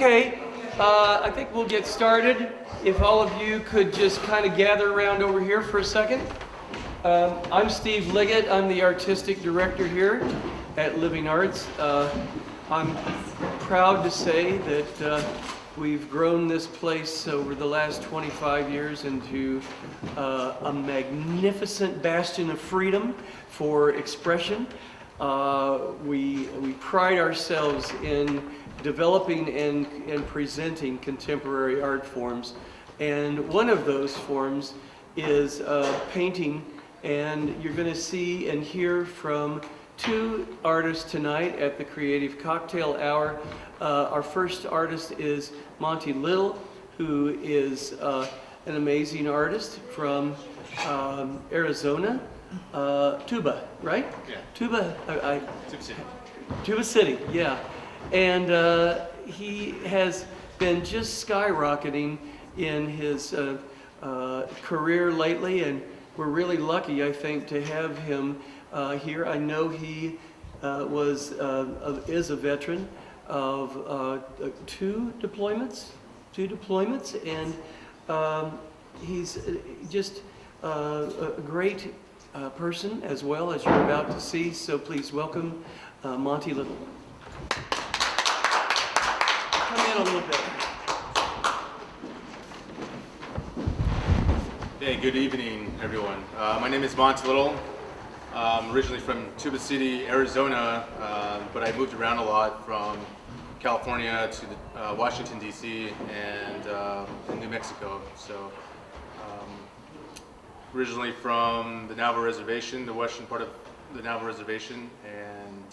Okay, I think we'll get started. If all of you could just kind of gather around over here for a second. I'm Steve Liggett. I'm the artistic director here at Living Arts. I'm proud to say that we've grown this place over the last 25 years into a magnificent bastion of freedom for expression. We pride ourselves in developing and presenting contemporary art forms, and one of those forms is painting, and you're going to see and hear from two artists tonight at the Creative Cocktail Hour. Our first artist is Monty Little, who is an amazing artist from Arizona. Tuba, right? Yeah. Tuba City. Tuba City, yeah. And he has been just skyrocketing in his career lately, and we're really lucky, I think, to have him here. I know he is a veteran of two deployments, and he's just a great person as well, as you're about to see. So please welcome Monty Little. Come in a little bit. Hey, good evening, everyone. My name is Monty Little. I'm originally from Tuba City, Arizona, but I moved around a lot from California to Washington, D.C., and New Mexico. So, originally from the Navajo Reservation, the western part of the Navajo Reservation, and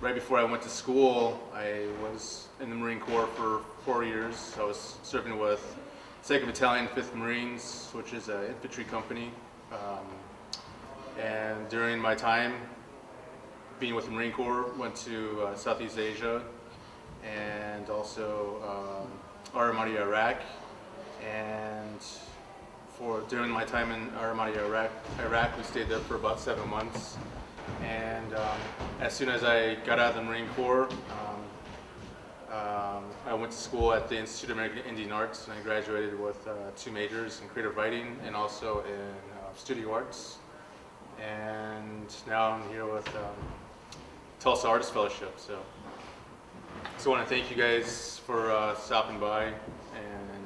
right before I went to school, I was in the Marine Corps for 4 years. I was serving with 2nd Battalion, 5th Marines, which is an infantry company. And during my time being with the Marine Corps, went to Southeast Asia and also Aramadi, Iraq. And during my time in Aramadi, Iraq, we stayed there for about 7 months. And as soon as I got out of the Marine Corps, I went to school at the Institute of American Indian Arts, and I graduated with 2 majors in creative writing and also in studio arts. And now I'm here with Tulsa Artist Fellowship. So I want to thank you guys for stopping by and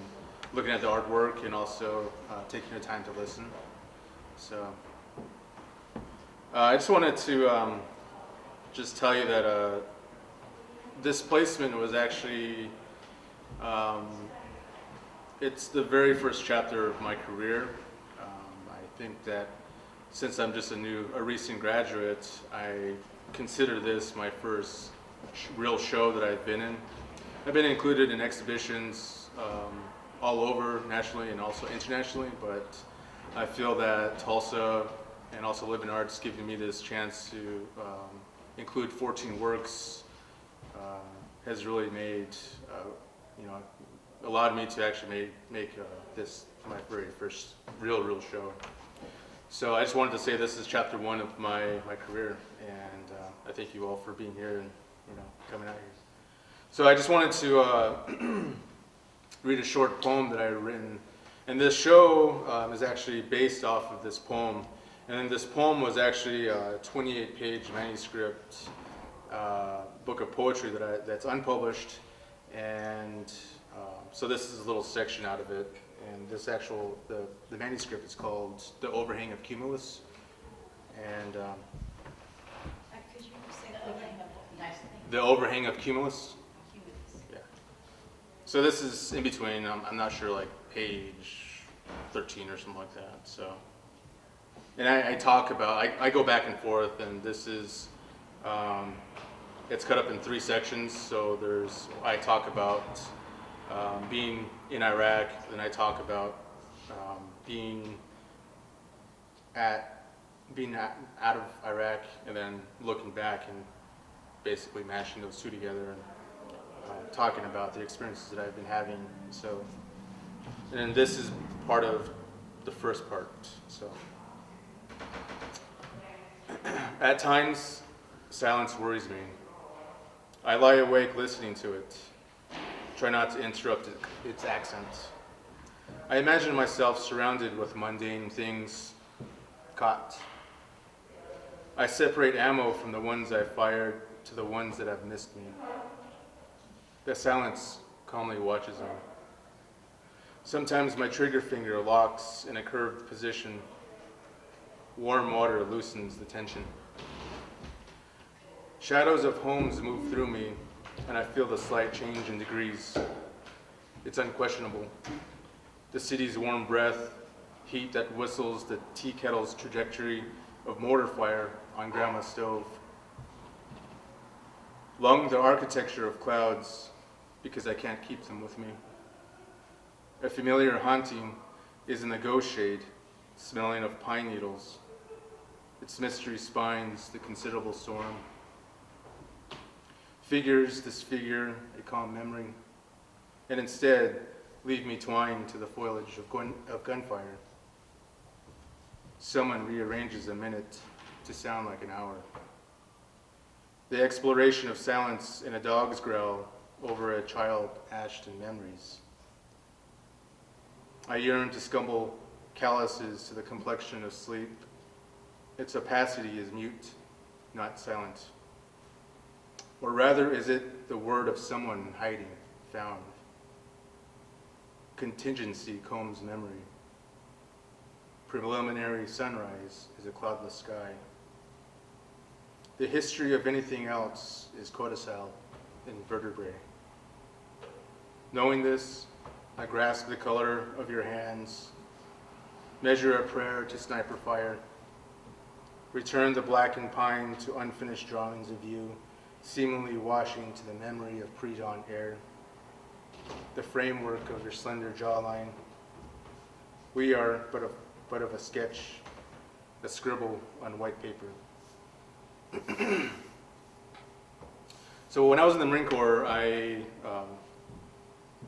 looking at the artwork, and also taking your time to listen. So I just wanted to just tell you that Displacement was actually, it's the very first chapter of my career. I think that since I'm just a recent graduate, I consider this my first real show that I've been in. I've been included in exhibitions all over, nationally and also internationally, but I feel that Tulsa and also Living Arts giving me this chance to include 14 works has really made, allowed me to actually make this my very first real show. So I just wanted to say this is chapter 1 of my career, and I thank you all for being here and coming out here. So I just wanted to read a short poem that I had written, and this show is actually based off of this poem. And this poem was actually a 28-page manuscript book of poetry that's unpublished, and so this is a little section out of it. And this the manuscript is called The Overhang of Cumulus. And could you say that again? The Overhang of Cumulus. Cumulus. Yeah. So this is in between. I'm not sure, like page 13 or something like that. So, and I talk about. I go back and forth, and this is. It's cut up in 3 sections. So I talk about being in Iraq, then I talk about being out of Iraq, and then looking back and basically mashing those two together and talking about the experiences that I've been having. So, and this is part of the first part. So, at times, silence worries me. I lie awake listening to it, try not to interrupt its accent. I imagine myself surrounded with mundane things, caught. I separate ammo from the ones I fired to the ones that have missed me. The silence calmly watches me. Sometimes my trigger finger locks in a curved position. Warm water loosens the tension. Shadows of homes move through me, and I feel the slight change in degrees. It's unquestionable. The city's warm breath, heat that whistles the tea kettle's trajectory of mortar fire on grandma's stove. Lung the architecture of clouds because I can't keep them with me. A familiar haunting is in the ghost shade, smelling of pine needles. Its mystery spines the considerable storm. Figures disfigure a calm memory, and instead leave me twined to the foliage of gunfire. Someone rearranges a minute to sound like an hour. The exploration of silence in a dog's growl over a child ashed in memories. I yearn to scumble calluses to the complexion of sleep. Its opacity is mute, not silent. Or rather, is it the word of someone hiding, found? Contingency combs memory. Preliminary sunrise is a cloudless sky. The history of anything else is codicil in vertebrae. Knowing this, I grasp the color of your hands, measure a prayer to sniper fire, return the blackened pine to unfinished drawings of you, seemingly washing to the memory of pre-dawn air, the framework of your slender jawline. We are but of a sketch, a scribble on white paper. So when I was in the Marine Corps, I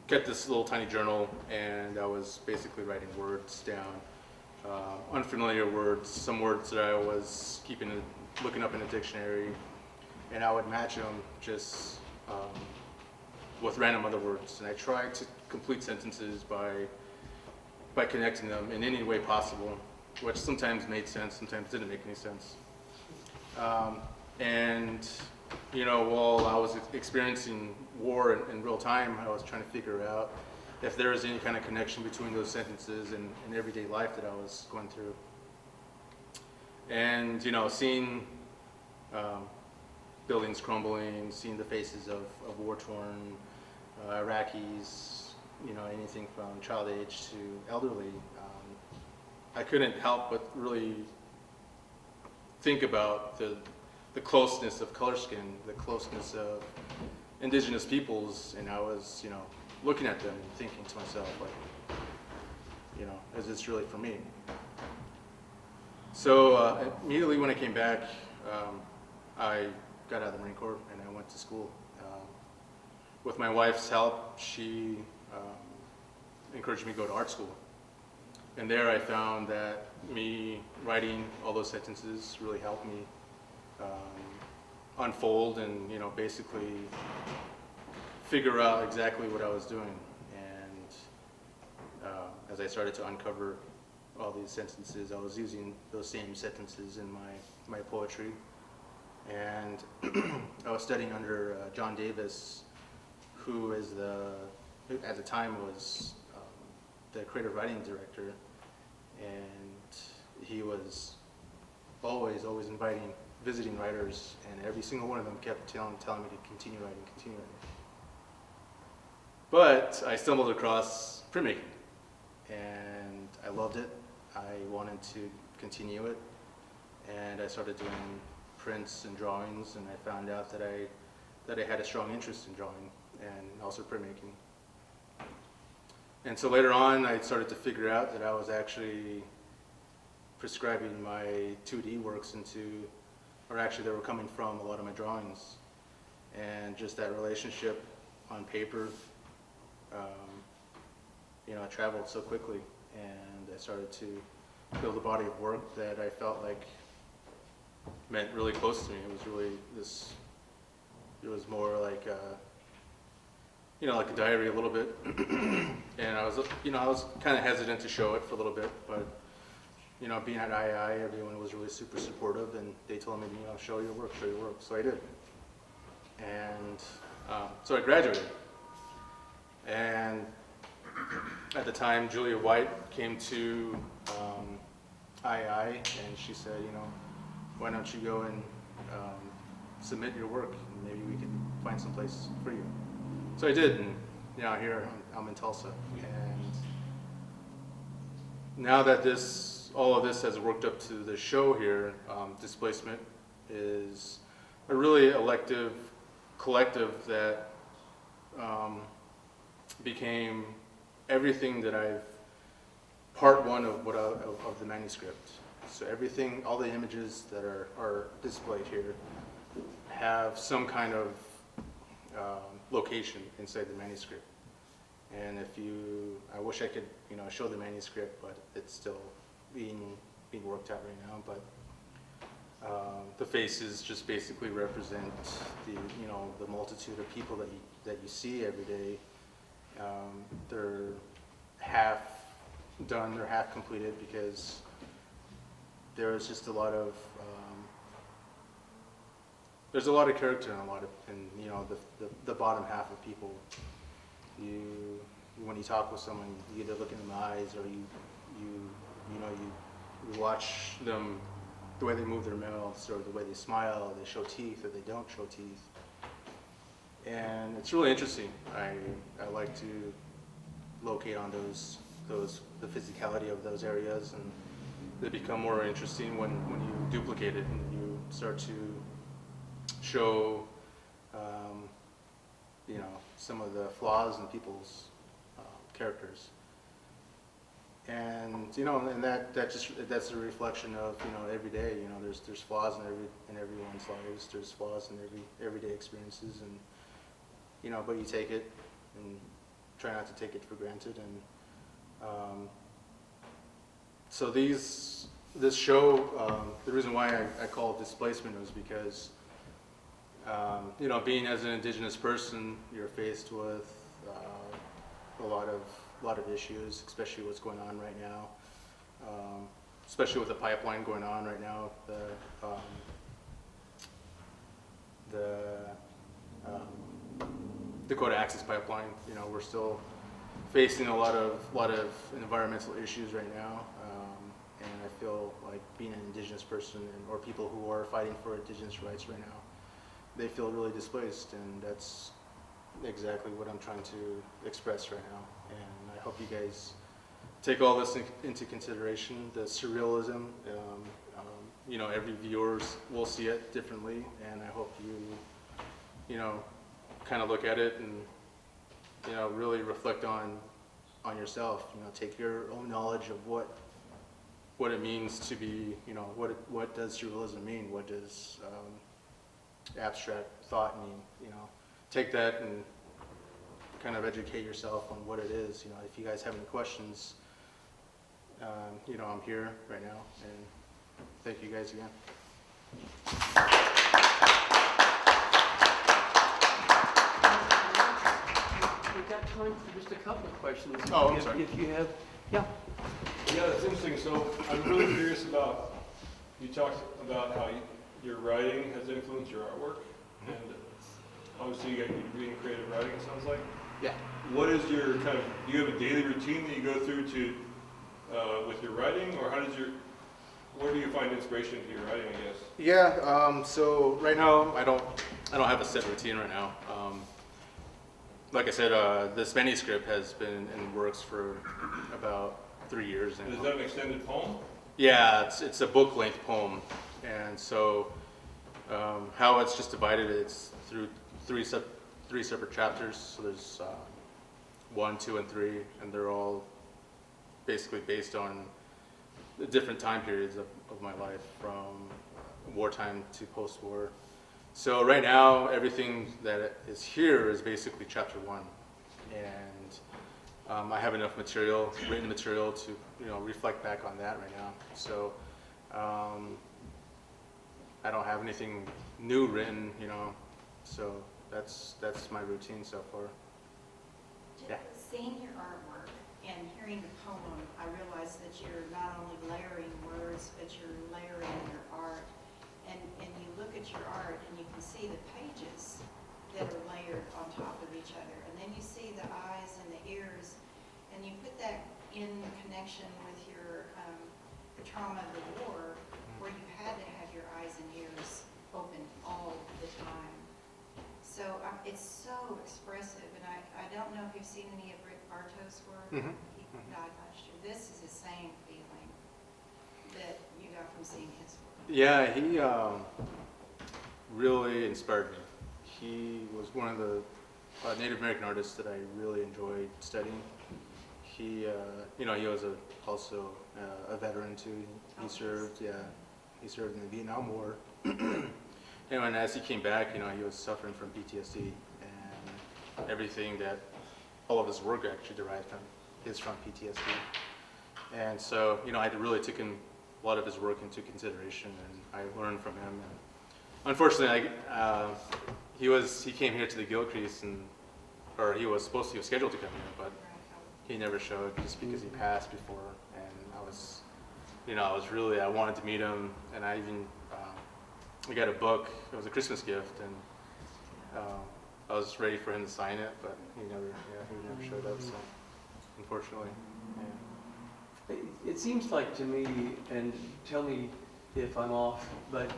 kept this little tiny journal, and I was basically writing words down, unfamiliar words, some words that I was looking up in a dictionary, and I would match them just with random other words. And I tried to complete sentences by connecting them in any way possible, which sometimes made sense, sometimes didn't make any sense. And you know, while I was experiencing war in real time, I was trying to figure out if there was any kind of connection between those sentences and everyday life that I was going through. And you know, seeing buildings crumbling, seeing the faces of war-torn Iraqis, you know, anything from child age to elderly, I couldn't help but really think about the closeness of color skin, the closeness of indigenous peoples, and I was, you know, looking at them and thinking to myself, like, you know, is this really for me? So immediately when I came back, I got out of the Marine Corps and I went to school. With my wife's help, she encouraged me to go to art school. And there I found that me writing all those sentences really helped me unfold and, you know, basically figure out exactly what I was doing. And as I started to uncover all these sentences, I was using those same sentences in my poetry. And I was studying under John Davis, who at the time was the creative writing director, and he was always inviting visiting writers, and every single one of them kept telling me to continue writing. But I stumbled across printmaking, and I loved it. I wanted to continue it, and I started doing prints and drawings, and I found out that I had a strong interest in drawing and also printmaking. And so later on, I started to figure out that I was actually prescribing my 2D works into, or actually they were coming from a lot of my drawings. And just that relationship on paper, you know, it traveled so quickly, and I started to build a body of work that I felt like meant really close to me. It was really was more like like a diary a little bit. And I was kind of hesitant to show it for a little bit, but being at II, everyone was really super supportive, and they told me, show your work. So I did. And so I graduated. And at the time, Julia White came to II, and she said, why don't you go and submit your work, and maybe we can find some place for you. So I did, and here I'm in Tulsa. And now that all of this has worked up to the show here, Displacement is a really elective collective that became everything that part one of the manuscript. So everything, all the images that are displayed here have some kind of location inside the manuscript. And I wish I could, show the manuscript, but it's still being worked out right now. But the faces just basically represent the multitude of people that you see every day. They're half done, they're half completed, because there is just a lot of there's a lot of character and the bottom half of people. When you talk with someone, you either look in the eyes, or you watch them, the way they move their mouths, or the way they smile, they show teeth, or they don't show teeth. And it's really interesting. I like to locate on the physicality of those areas, and they become more interesting when you duplicate it and you start to show some of the flaws in people's characters. And and that's a reflection of every day. There's flaws in everyone's lives. There's flaws in everyday experiences, and but you take it and try not to take it for granted. And so this show, the reason why I call it Displacement was because being as an Indigenous person, you're faced with a lot of issues, especially what's going on right now, especially with the pipeline going on right now, the Dakota Access Pipeline. We're still facing a lot of environmental issues right now, and I feel like being an Indigenous person, or people who are fighting for Indigenous rights right now, they feel really displaced, and that's exactly what I'm trying to express right now. And I hope you guys take all this into consideration, the surrealism. Every viewer will see it differently, and I hope you kind of look at it and really reflect on yourself. Take your own knowledge of what it means to be. What does surrealism mean? What does abstract thought mean? Take that and kind of educate yourself on what it is. If you guys have any questions, I'm here right now, and thank you guys again. We've got time for just a couple of questions. Oh, I'm sorry. If you have, yeah. Yeah, that's interesting. So I'm really curious about, you talked about how your writing has influenced your artwork, and obviously you got your degree in creative writing, it sounds like. Yeah. What is your do you have a daily routine that you go through with your writing, or where do you find inspiration to your writing, I guess? Yeah. So right now I don't have a set routine right now. Like I said, this manuscript has been in works for about 3 years now. Is that an extended poem? Yeah, it's a book-length poem, and so how it's just divided, it's through three separate chapters. So there's 1, 2, and 3, and they're all basically based on the different time periods of my life, from wartime to post-war. So right now, everything that is here is basically chapter 1, and I have enough written material to reflect back on that right now. So I don't have anything new written, so that's my routine so far. Yeah. Seeing your artwork and hearing the poem, I realized that you're not only layering words, but you're layering your art. And you look at your art and you can see the pages that are layered on top of each other. And then you see the eyes and the ears, and you put that in connection with your the trauma of the war, where you had to have your eyes and ears open all the time. So it's so expressive, and I don't know if you've seen any of Rick Bartow's work. Mhm. He died last year. This is the same feeling that you got from seeing his work. Yeah, he really inspired me. He was one of the Native American artists that I really enjoyed studying. He, he was also a veteran too. He served, he served in the Vietnam War. And as he came back, he was suffering from PTSD, and everything that all of his work actually derived from is from PTSD. And so, I really took a lot of his work into consideration, and I learned from him. And unfortunately, he came here to the Gilcrease, or he was scheduled to come here, but he never showed just because he passed before. And I wanted to meet him, and I even we got a book. It was a Christmas gift, and I was ready for him to sign it, but he never showed up. So unfortunately, yeah. It seems like to me, and tell me if I'm off, but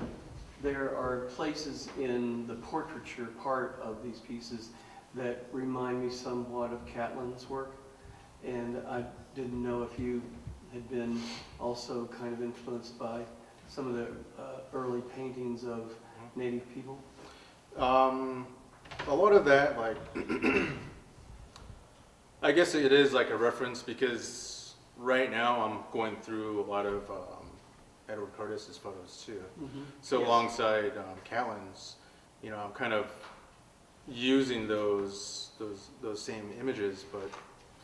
there are places in the portraiture part of these pieces that remind me somewhat of Catlin's work, and I didn't know if you had been also kind of influenced by some of the early paintings of Native people. A lot of that, like, I guess it is like a reference, because right now I'm going through a lot of Edward Curtis's photos too. So Yes. alongside Catlin's, I'm kind of using those same images, but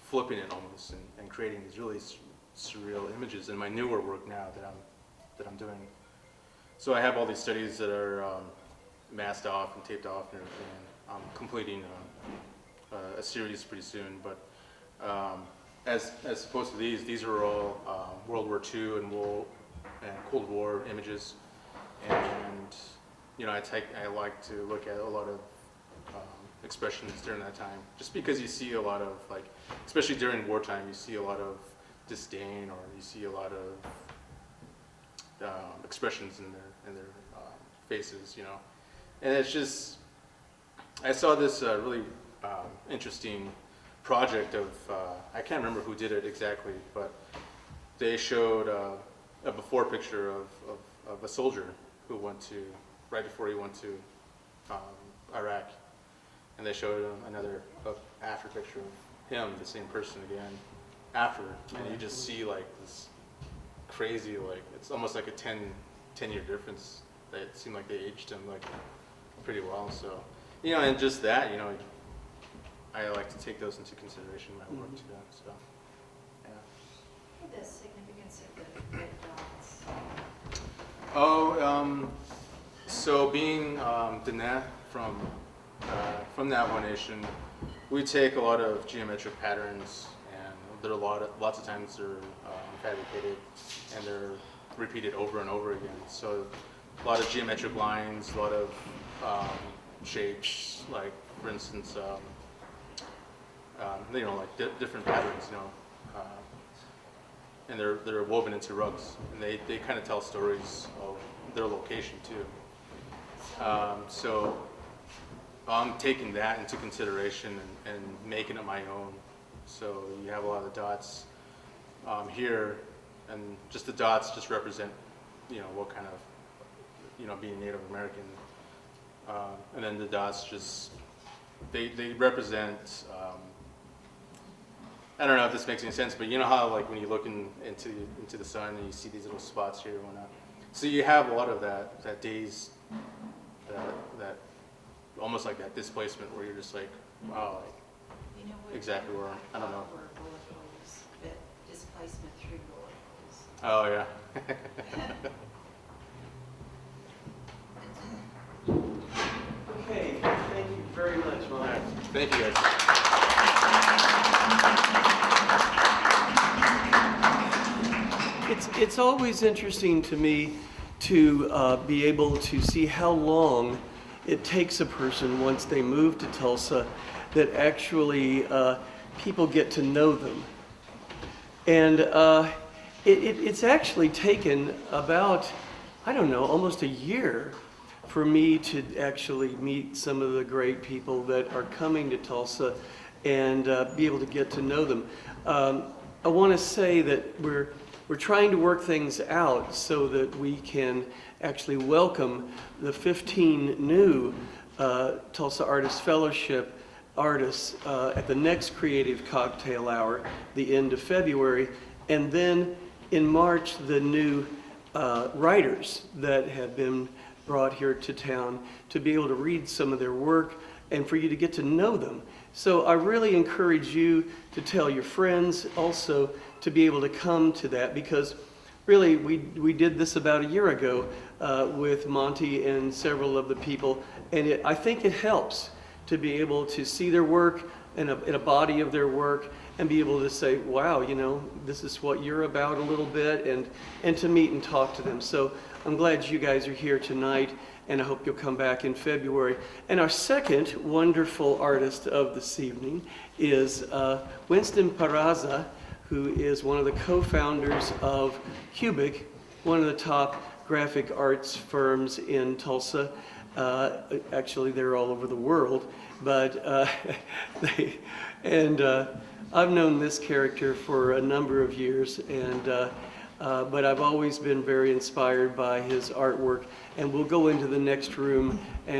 flipping it almost and creating these really surreal images in my newer work now that I'm doing. So I have all these studies that are masked off and taped off and everything. I'm completing a series pretty soon, but as opposed to these are all World War II and Cold War images, and I like to look at a lot of expressions during that time, just because you see a lot of, like, especially during wartime, you see a lot of disdain, or you see a lot of expressions in their faces, and it's just, I saw this really interesting project of, I can't remember who did it exactly, but they showed a before picture of a soldier who went to, right before he went to Iraq, and they showed another after picture of him, the same person again, after, and you just see like this crazy, like, it's almost like a 10-year difference. That it seemed like they aged him like pretty well. So, and just that, I like to take those into consideration in my work too. So, yeah. The significance of the red dots. Oh, so being Diné from Navajo Nation, we take a lot of geometric patterns, and there are lots of times they're fabricated and they're repeated over and over again. So a lot of geometric lines, a lot of shapes, like for instance, like different patterns, and they're woven into rugs, and they kind of tell stories of their location too. So I'm taking that into consideration and making it my own. So you have a lot of dots here, and just the dots just represent, what kind of, being Native American. And then the dots just, they represent, I don't know if this makes any sense, but you know how, like, when you look into the sun and you see these little spots here and whatnot. So you have a lot of that daze, that almost like that displacement where you're just like, wow, like, exactly where, I don't know. Were bullet holes, but displacement through bullet holes. Oh yeah. Okay, thank you very much, All Monty. right. Thank you, guys. It's always interesting to me to be able to see how long it takes a person once they move to Tulsa that actually people get to know them. And it's actually taken about, I don't know, almost a year for me to actually meet some of the great people that are coming to Tulsa and be able to get to know them. I want to say that we're trying to work things out so that we can actually welcome the 15 new Tulsa Artist Fellowship artists at the next Creative Cocktail Hour, the end of February, and then in March, the new writers that have been brought here to town to be able to read some of their work and for you to get to know them. So I really encourage you to tell your friends also to be able to come to that, because really we did this about a year ago with Monty and several of the people, and I think it helps to be able to see their work and a body of their work and be able to say, wow, you know, this is what you're about a little bit, and to meet and talk to them. So I'm glad you guys are here tonight, and I hope you'll come back in February. And our second wonderful artist of this evening is Winston Peraza, who is one of the co-founders of Cubic, one of the top graphic arts firms in Tulsa. Actually, they're all over the world, but I've known this character for a number of years, but I've always been very inspired by his artwork. And we'll go into the next room and